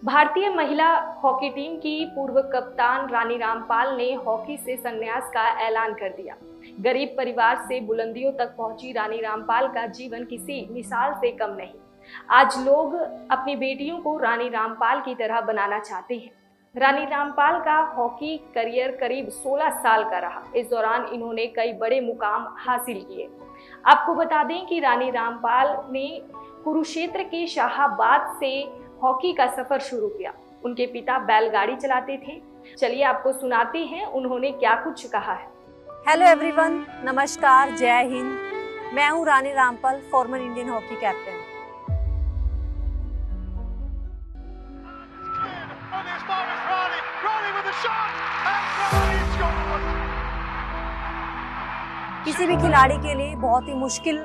भारतीय महिला hockey team की पूर्व कप्तान रानी रामपाल ने हॉकी से संन्यास का ऐलान कर दिया। गरीब परिवार से बुलंदियों तक पहुंची रानी रामपाल का जीवन किसी मिसाल से कम नहीं। आज लोग अपनी बेटियों को रानी रामपाल की तरह बनाना चाहते हैं। रानी रामपाल का हॉकी करियर करीब 16 साल का रहा। इस दौरान इन्होंने कई बड़े मुकाम हासिल किए। आपको बता दें कि रानी रामपाल ने कुरुक्षेत्र के शाहाबाद से हॉकी का सफर शुरू किया। उनके पिता बैलगाड़ी चलाते थे। चलिए आपको सुनाते हैं उन्होंने क्या कुछ कहा है। हेलो एवरीवन, नमस्कार, जय हिंद। मैं हूं Rani Rampal, former Indian hockey captain. किसी भी खिलाड़ी के लिए बहुत ही मुश्किल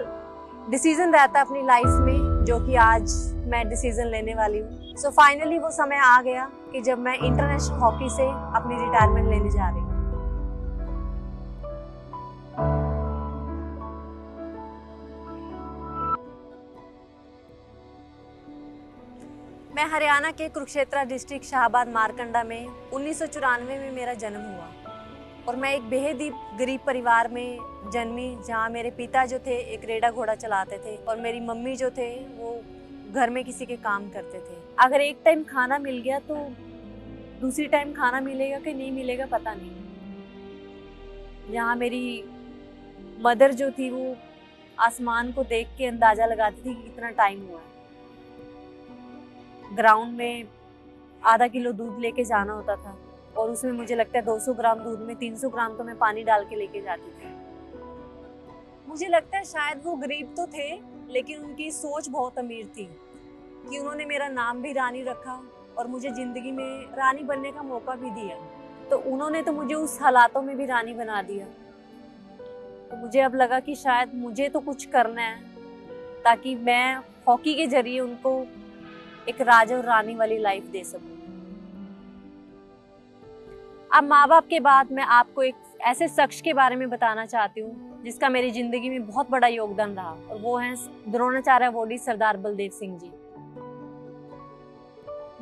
डिसीजन रहता है अपनी लाइफ में, जो कि आज मैं डिसीजन लेने वाली हूँ। सो फाइनली वो समय आ गया कि जब मैं इंटरनेशनल हॉकी से अपनी रिटायरमेंट लेने जा रही हूँ। मैं हरियाणा के कुरुक्षेत्र डिस्ट्रिक्ट शाहाबाद मारकंडा में 1994 में मेरा जन्म हुआ और मैं एक बेहद ही गरीब परिवार में जन्मी, जहाँ मेरे पिता जो थे एक रेड़ा घोड़ा चलाते थे और मेरी मम्मी जो थे वो घर में किसी के काम करते थे। अगर एक टाइम खाना मिल गया तो दूसरी टाइम खाना मिलेगा कि नहीं मिलेगा पता नहीं। यहाँ मेरी मदर जो थी वो आसमान को देख के अंदाजा लगाती थी कि कितना टाइम हुआ है। ग्राउंड में आधा किलो दूध लेके जाना होता था और उसमें मुझे लगता है 200 ग्राम दूध में 300 ग्राम तो मैं पानी डाल के लेके जाती थी। मुझे लगता है शायद वो गरीब तो थे लेकिन उनकी सोच बहुत अमीर थी कि उन्होंने मेरा नाम भी रानी रखा और मुझे जिंदगी में रानी बनने का मौका भी दिया। तो उन्होंने तो मुझे उस हालातों में भी रानी बना दिया। तो मुझे अब लगा कि शायद मुझे तो कुछ करना है ताकि मैं हॉकी के जरिए उनको एक राजा और रानी वाली लाइफ दे सकूं। अब माँ बाप के बाद मैं आपको एक ऐसे शख्स के बारे में बताना चाहती हूँ जिसका मेरी जिंदगी में बहुत बड़ा योगदान रहा, और वो है द्रोणाचार्य अवॉर्डी सरदार बलदेव सिंह जी।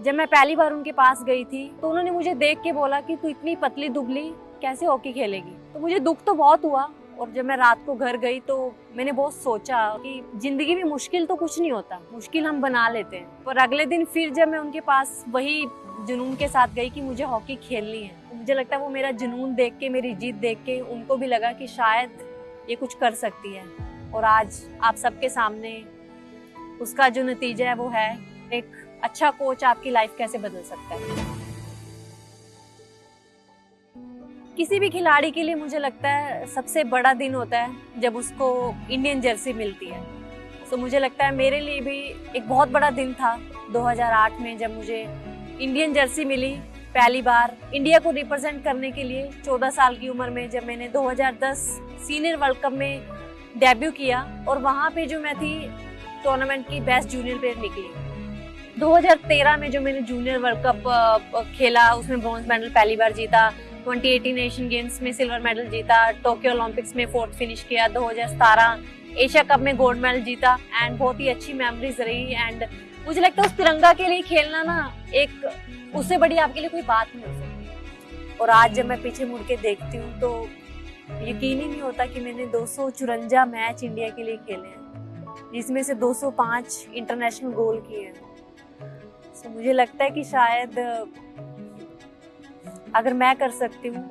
जब मैं पहली बार उनके पास गई थी तो उन्होंने मुझे देख के बोला कि तू इतनी पतली दुबली कैसे हॉकी खेलेगी। तो मुझे दुख तो बहुत हुआ और जब मैं रात को घर गई तो मैंने बहुत सोचा कि जिंदगी में मुश्किल तो कुछ नहीं होता, मुश्किल हम बना लेते हैं। पर अगले दिन फिर जब मैं उनके पास वही जुनून के साथ गई कि मुझे हॉकी खेलनी है, तो मुझे लगता है वो मेरा जुनून देख के, मेरी जिद देख के उनको भी लगा कि शायद ये कुछ कर सकती है। और आज आप सबके सामने उसका जो नतीजा है वो है एक अच्छा कोच आपकी लाइफ कैसे बदल सकता है। किसी भी खिलाड़ी के लिए मुझे लगता है सबसे बड़ा दिन होता है जब उसको इंडियन जर्सी मिलती है। तो मुझे लगता है मेरे लिए भी एक बहुत बड़ा दिन था 2008 में जब मुझे इंडियन जर्सी मिली पहली बार इंडिया को रिप्रेजेंट करने के लिए। 14 साल की उम्र में जब मैंने 2010 सीनियर वर्ल्ड कप में डेब्यू किया और वहाँ पे जो मैं थी टूर्नामेंट की बेस्ट जूनियर प्लेयर निकली। 2013 में जो मैंने जूनियर वर्ल्ड कप खेला उसमें ब्रॉन्ज मेडल पहली बार जीता। 2018 एशियन गेम्स में सिल्वर मेडल जीता। टोक्यो ओलंपिक्स में 4th फिनिश किया। 2017 एशिया कप में गोल्ड मेडल जीता एंड बहुत ही अच्छी मेमोरीज रही। एंड मुझे लगता है उस तिरंगा के लिए खेलना ना एक उससे बड़ी आपके लिए कोई बात नहीं हो सकती। और आज जब मैं पीछे मुड़ के देखती हूँ तो यकीन ही नहीं होता कि मैंने 254 मैच इंडिया के लिए खेले हैं, जिसमें से 205 इंटरनेशनल गोल किए हैं। तो मुझे लगता है कि शायद अगर मैं कर सकती हूँ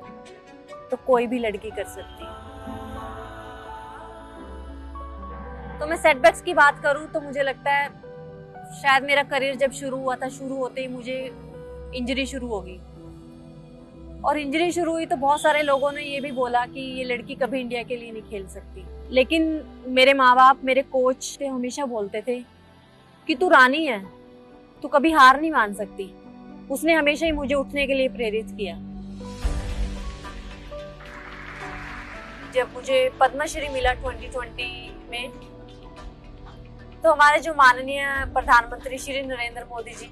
तो कोई भी लड़की कर सकती है। तो मैं सेटबैक्स की बात करूँ तो मुझे लगता है शायद मेरा करियर जब शुरू हुआ था, शुरू होते ही मुझे इंजरी शुरू होगी। और इंजरी शुरू हुई तो बहुत सारे लोगों ने ये भी बोला कि ये लड़की कभी इंडिया के लिए नहीं खेल सकती। लेकिन मेरे माँ बाप, मेरे कोच थे, हमेशा बोलते थे कि तू रानी है, तू कभी हार नहीं मान सकती। उसने हमेशा ही मुझे उठने के लिए प्रेरित किया। जब मुझे पद्मश्री मिला 2020 में तो हमारे जो माननीय प्रधानमंत्री श्री नरेंद्र मोदी जी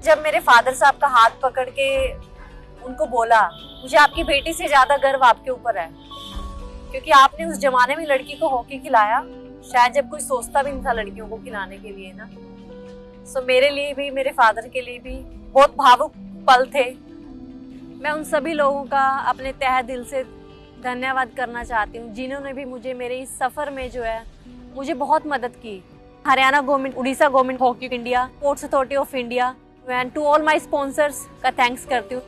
जब मेरे फादर साहब का हाथ पकड़ के उनको बोला, मुझे आपकी बेटी से ज्यादा गर्व आपके ऊपर है क्योंकि आपने उस जमाने में लड़की को हॉकी खिलाया, शायद जब कोई सोचता भी नहीं था लड़कियों को खिलाने के लिए ना। सो मेरे लिए भी, मेरे फादर के लिए भी बहुत भावुक पल थे। मैं उन सभी लोगों का अपने तहे दिल से धन्यवाद करना चाहती हूँ जिन्होंने भी मुझे मेरे इस सफ़र में जो है मुझे बहुत मदद की। Haryana government, Orissa government, hockey India, sports authority of India and to all my sponsors का थैंक्स करती हूँ।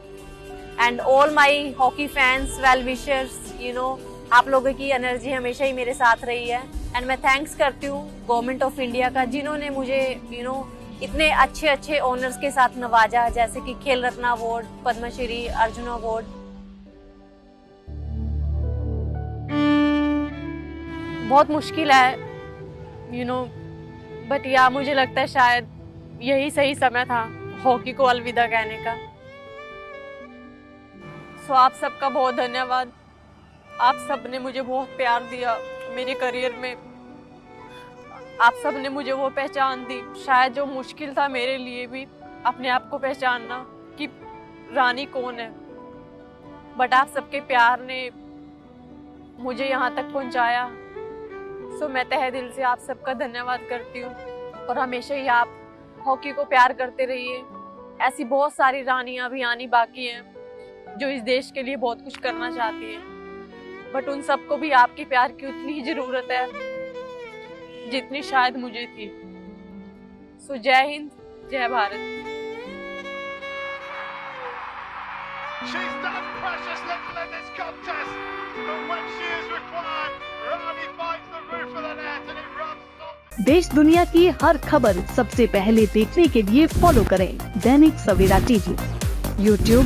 And all my hockey fans, well wishers, आप लोगों की एनर्जी हमेशा ही मेरे साथ रही है। एंड मैं थैंक्स करती हूँ गवर्नमेंट ऑफ इंडिया का जिन्होंने मुझे इतने अच्छे अच्छे ऑनर्स के साथ नवाजा, जैसे कि खेल रत्न अवार्ड, पद्मश्री, अर्जुन अवार्ड। बहुत मुश्किल है बट या मुझे लगता है शायद यही सही समय था हॉकी को अलविदा कहने का। सो आप सबका बहुत धन्यवाद। आप सब ने मुझे बहुत प्यार दिया मेरे करियर में। आप सब ने मुझे वो पहचान दी, शायद जो मुश्किल था मेरे लिए भी अपने आप को पहचानना कि रानी कौन है, बट आप सबके प्यार ने मुझे यहाँ तक पहुँचाया। सो मैं तहे दिल से आप सबका धन्यवाद करती हूँ और हमेशा ही आप हॉकी को प्यार करते रहिए। ऐसी बहुत सारी रानियाँ भी आनी बाकी हैं जो इस देश के लिए बहुत कुछ करना चाहती हैं, बट उन सबको भी आपके प्यार की उतनी ही ज़रूरत है जितनी शायद मुझे थी। सो जय हिंद, जय Bharat. She's done precious little in this contest, but when she is required, Rani finds the roof of the net and it runs on. देश दुनिया की हर खबर सबसे पहले देखने के लिए फॉलो करें Dainik Savera TV, YouTube,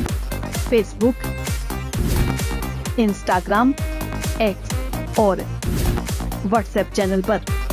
Facebook, Instagram, X और व्हाट्सएप चैनल पर।